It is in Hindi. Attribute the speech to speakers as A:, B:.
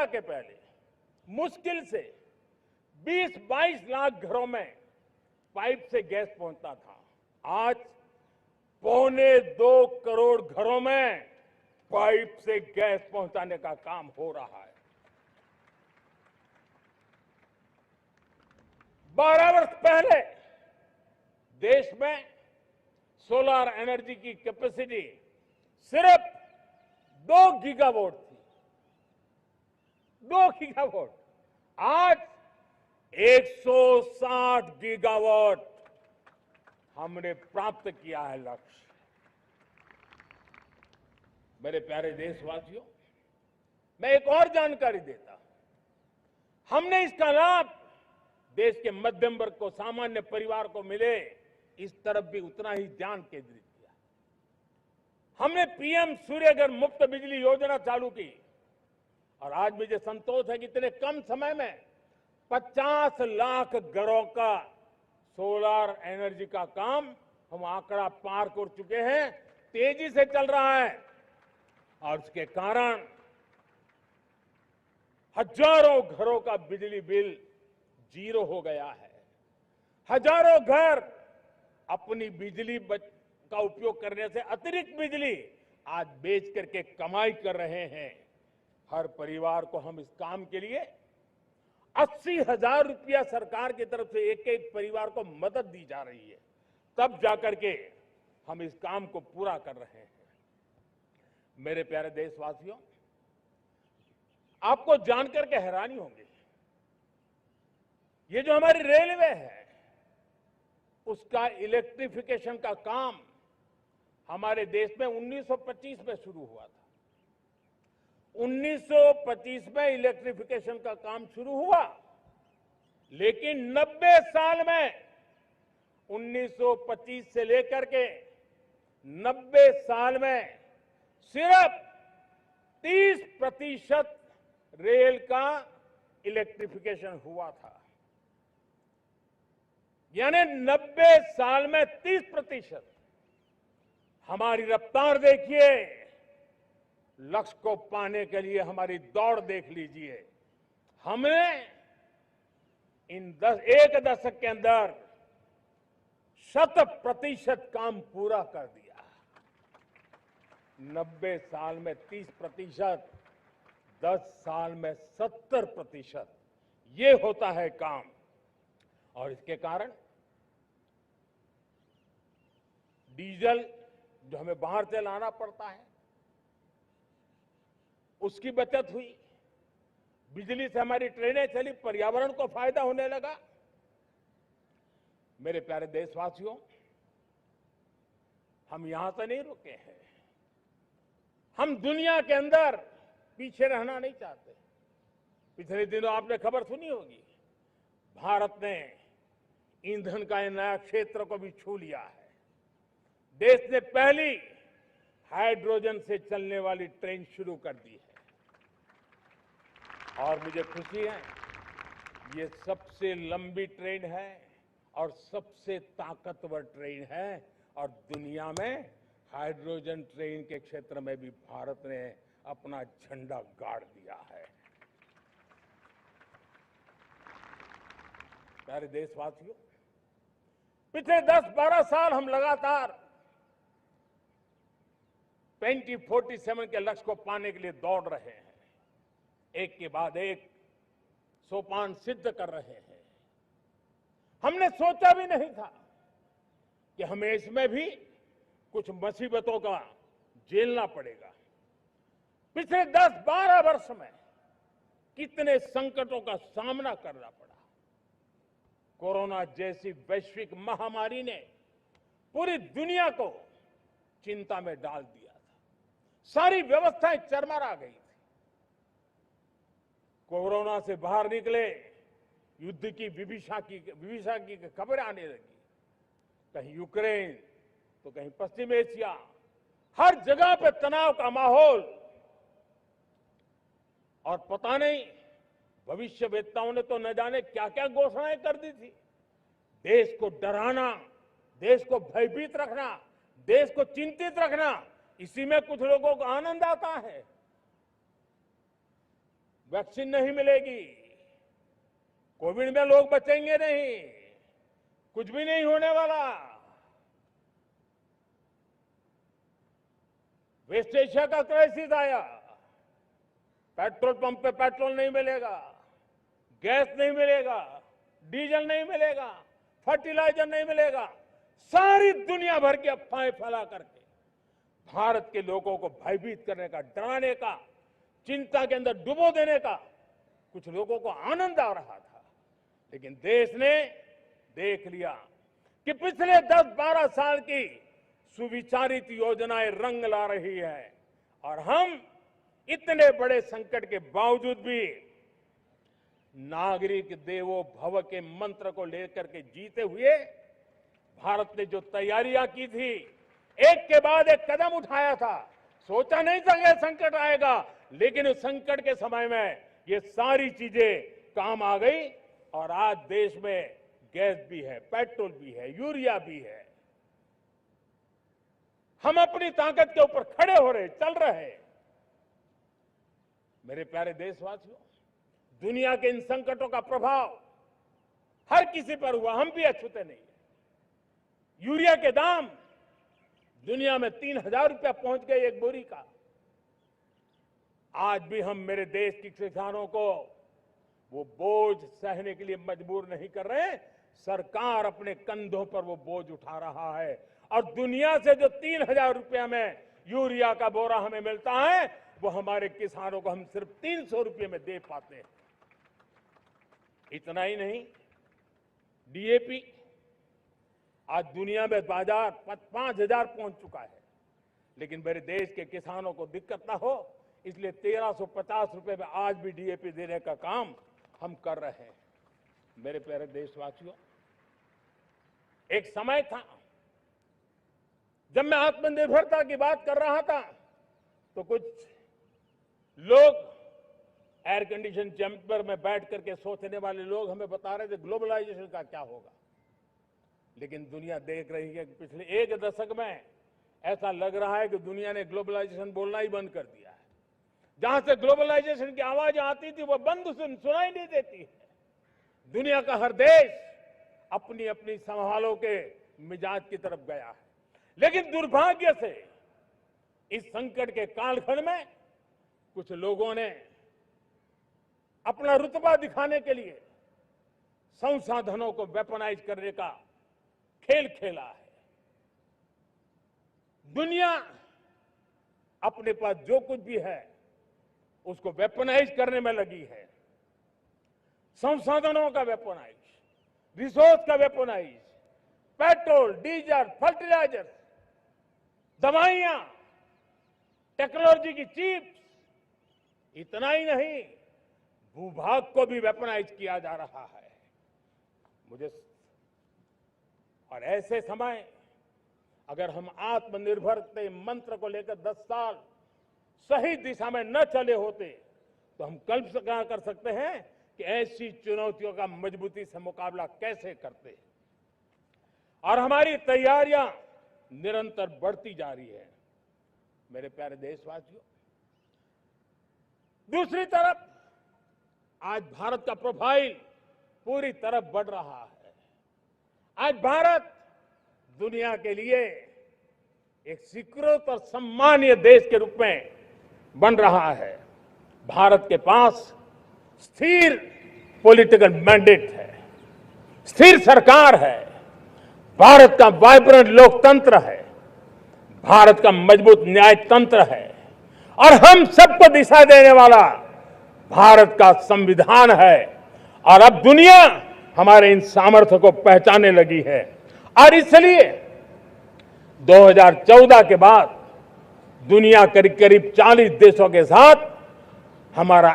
A: कोरोना के पहले मुश्किल से 20-22 लाख घरों में पाइप से गैस पहुंचता था। आज 1.25 करोड़ घरों में पाइप से गैस पहुंचाने का काम हो रहा है। 12 वर्ष पहले देश में सोलर एनर्जी की कैपेसिटी सिर्फ 2 गीगावाट थी। 2 गीगावाट, आज 160 गीगावाट हमने प्राप्त किया है लक्ष्य। मेरे प्यारे देशवासियों, मैं एक और जानकारी देता हूं। हमने इसका लाभ देश के मध्यम वर्ग को, सामान्य परिवार को मिले, इस तरफ भी उतना ही ध्यान केंद्रित किया। हमने पीएम सूर्यघर मुफ्त बिजली योजना चालू की और आज मुझे संतोष है कि इतने कम समय में 50 लाख घरों का सोलर एनर्जी का काम हम आंकड़ा पार कर चुके हैं। तेजी से चल रहा है और उसके कारण हजारों घरों का बिजली बिल 0 हो गया है। हजारों घर अपनी बिजली का उपयोग करने से अतिरिक्त बिजली आज बेच करके कमाई कर रहे हैं। हर परिवार को हम इस काम के लिए 80,000 रुपया सरकार की तरफ से एक एक परिवार को मदद दी जा रही है। तब जाकर के हम इस काम को पूरा कर रहे हैं। मेरे प्यारे देशवासियों, आपको जानकर के हैरानी होगी, ये जो हमारी रेलवे है उसका इलेक्ट्रिफिकेशन का काम हमारे देश में 1925 में शुरू हुआ था। 1925 में इलेक्ट्रिफिकेशन का काम शुरू हुआ, लेकिन 90 साल में 1925 से लेकर के 90 साल में सिर्फ 30% रेल का इलेक्ट्रिफिकेशन हुआ था। यानी 90 साल में 30%। हमारी रफ्तार देखिए, लक्ष्य को पाने के लिए हमारी दौड़ देख लीजिए। हमने एक दशक के अंदर 100% काम पूरा कर दिया। 90 साल में 30%, 10 साल में 70%, ये होता है काम। और इसके कारण डीजल जो हमें बाहर से लाना पड़ता है उसकी बचत हुई, बिजली से हमारी ट्रेनें चली, पर्यावरण को फायदा होने लगा। मेरे प्यारे देशवासियों, हम यहां से नहीं रुके हैं। हम दुनिया के अंदर पीछे रहना नहीं चाहते। पिछले दिनों आपने खबर सुनी होगी, भारत ने ईंधन का नया क्षेत्र को भी छू लिया है। देश ने पहली हाइड्रोजन से चलने वाली ट्रेन शुरू कर दी है और मुझे खुशी है, ये सबसे लंबी ट्रेन है और सबसे ताकतवर ट्रेन है और दुनिया में हाइड्रोजन ट्रेन के क्षेत्र में भी भारत ने अपना झंडा गाड़ दिया है। प्यारे देशवासियों, पिछले 10-12 साल हम लगातार 2047 के लक्ष्य को पाने के लिए दौड़ रहे हैं। एक के बाद एक सोपान सिद्ध कर रहे हैं। हमने सोचा भी नहीं था कि हमें इसमें भी कुछ मुसीबतों का झेलना पड़ेगा। पिछले 10-12 वर्ष में कितने संकटों का सामना करना पड़ा। कोरोना जैसी वैश्विक महामारी ने पूरी दुनिया को चिंता में डाल दिया था। सारी व्यवस्थाएं चरमरा गई थी। कोरोना से बाहर निकले, युद्ध की विभीषा की खबरें आने लगी। कहीं यूक्रेन तो कहीं पश्चिम एशिया, हर जगह पे तनाव का माहौल। और पता नहीं भविष्यवेत्ताओं ने तो न जाने क्या क्या घोषणाएं कर दी थी। देश को डराना, देश को भयभीत रखना, देश को चिंतित रखना, इसी में कुछ लोगों को आनंद आता है। वैक्सीन नहीं मिलेगी, कोविड में लोग बचेंगे नहीं, कुछ भी नहीं होने वाला। वेस्ट एशिया का क्राइसिस आया, पेट्रोल पंप पे पेट्रोल नहीं मिलेगा, गैस नहीं मिलेगा, डीजल नहीं मिलेगा, फर्टिलाइजर नहीं मिलेगा। सारी दुनिया भर की अफवाहें फैला करके भारत के लोगों को भयभीत करने का, डराने का, चिंता के अंदर डुबो देने का कुछ लोगों को आनंद आ रहा था। लेकिन देश ने देख लिया कि पिछले 10-12 साल की सुविचारित योजनाएं रंग ला रही है और हम इतने बड़े संकट के बावजूद भी नागरिक देवो भव के मंत्र को लेकर के जीते हुए भारत ने जो तैयारियां की थी, एक के बाद एक कदम उठाया था। सोचा नहीं था यह संकट आएगा, लेकिन उस संकट के समय में ये सारी चीजें काम आ गई और आज देश में गैस भी है, पेट्रोल भी है, यूरिया भी है। हम अपनी ताकत के ऊपर खड़े हो रहे, चल रहे। मेरे प्यारे देशवासियों, दुनिया के इन संकटों का प्रभाव हर किसी पर हुआ, हम भी अछूते नहीं। यूरिया के दाम दुनिया में 3,000 रुपया पहुंच गए एक बोरी का। आज भी हम मेरे देश के किसानों को वो बोझ सहने के लिए मजबूर नहीं कर रहे। सरकार अपने कंधों पर वो बोझ उठा रहा है और दुनिया से जो 3,000 रुपया में यूरिया का बोरा हमें मिलता है, वो हमारे किसानों को हम सिर्फ 300 रुपये में दे पाते हैं। इतना ही नहीं, डीएपी आज दुनिया में बाजार 5,000 पहुंच चुका है, लेकिन मेरे देश के किसानों को दिक्कत ना हो इसलिए 1,350 रुपये में आज भी डीएपी देने का काम हम कर रहे हैं। मेरे प्यारे देशवासियों, एक समय था जब मैं आत्मनिर्भरता की बात कर रहा था तो कुछ लोग एयर कंडीशन चैम्बर में बैठ करके सोचने वाले लोग हमें बता रहे थे ग्लोबलाइजेशन का क्या होगा। लेकिन दुनिया देख रही है कि पिछले एक दशक में ऐसा लग रहा है कि दुनिया ने ग्लोबलाइजेशन बोलना ही बंद कर दिया है। जहां से ग्लोबलाइजेशन की आवाज आती थी वो बंद सुनाई नहीं देती है। दुनिया का हर देश अपनी अपनी संभालों के मिजाज की तरफ गया है। लेकिन दुर्भाग्य से इस संकट के कालखंड में कुछ लोगों ने अपना रुतबा दिखाने के लिए संसाधनों को वेपनाइज करने का खेल खेला है। दुनिया अपने पास जो कुछ भी है उसको वेपनाइज करने में लगी है। संसाधनों का वेपनाइज, रिसोर्स का वेपनाइज, पेट्रोल, डीजल, फर्टिलाइजर, दवाइयां, टेक्नोलॉजी की चिप्स, इतना ही नहीं भूभाग को भी वेपनाइज किया जा रहा है। और ऐसे समय अगर हम आत्मनिर्भरता मंत्र को लेकर 10 साल सही दिशा में न चले होते तो हम कल्पना कर सकते हैं कि ऐसी चुनौतियों का मजबूती से मुकाबला कैसे करते। और हमारी तैयारियां निरंतर बढ़ती जा रही है। मेरे प्यारे देशवासियों, दूसरी तरफ आज भारत का प्रोफाइल पूरी तरफ बढ़ रहा है। आज भारत दुनिया के लिए एक स्वीकृत और सम्मानीय देश के रूप में बन रहा है। भारत के पास स्थिर पॉलिटिकल मैंडेट है, स्थिर सरकार है, भारत का वाइब्रेंट लोकतंत्र है, भारत का मजबूत न्यायतंत्र है और हम सबको दिशा देने वाला भारत का संविधान है। और अब दुनिया हमारे इन सामर्थ्य को पहचानने लगी है और इसलिए 2014 के बाद दुनिया करीब 40 देशों के साथ हमारा